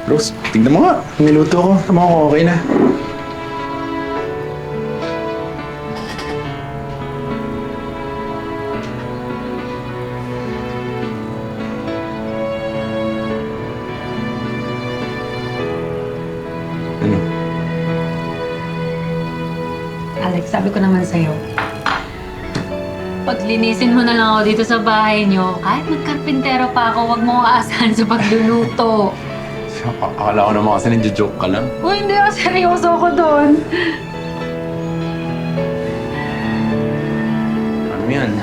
Rose, tignan mo nga. Niluto ko. Tama ko, okay na. Ano? Alex, sabi ko naman sa'yo, paglinisin mo na lang ako dito sa bahay niyo, kahit magkarpintero pa ako, huwag mo aasahan sa pagluluto. Akala ko naman kasi nagja-joke ka lang. Uy, hindi ako seryoso ako doon. Ano yan?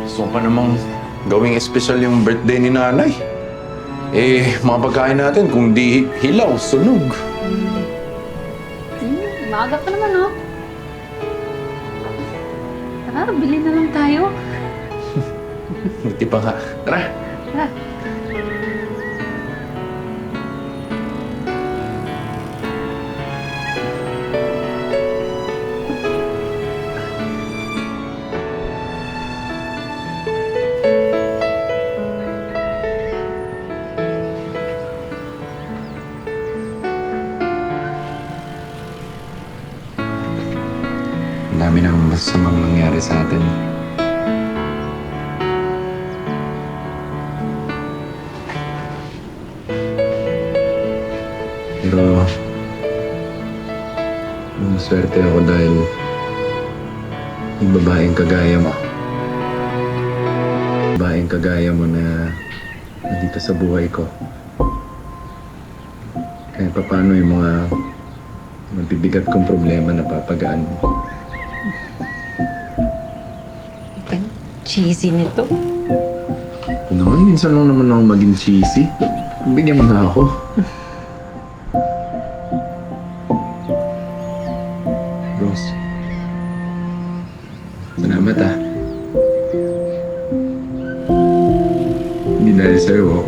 Gusto ko pa namang gawing espesyal yung birthday ni nanay. Eh, mga pagkain natin, kung di hilaw, sunog. Maaga pa naman, oh. Tara, bili na lang tayo. Buti pa ka. Tara. Tara. Ang dami nang masamang nangyari sa atin. Pero, swerte ako dahil yung babaeng kagaya mo. Babaeng kagaya mo na nandito sa buhay ko. Kahit paano yung mga mabibigat kong problema na papagaan mo. Ang cheesy nito. Naman, minsan lang naman ako maging cheesy. Bigyan mo na ako. Rose. Salamat ah. Hindi dahil sa'yo,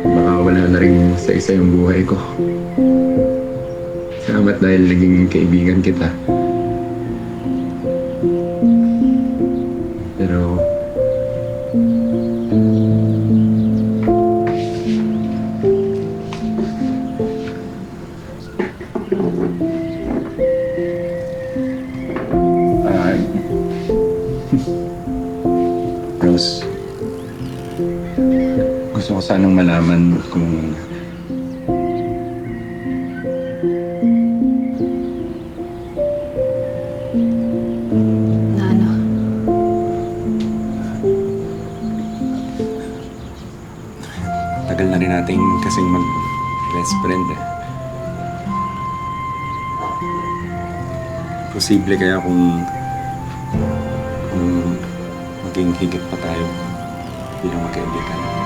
baka wala na rin sa isa yung buhay ko. Salamat dahil naging kaibigan kita. Pero Rose, gusto ko sanang malaman kung Na ano? tagal na rin nating kasing mag-best friend eh. Posible kaya kung maging higit pa tayo bilang magkaibigan.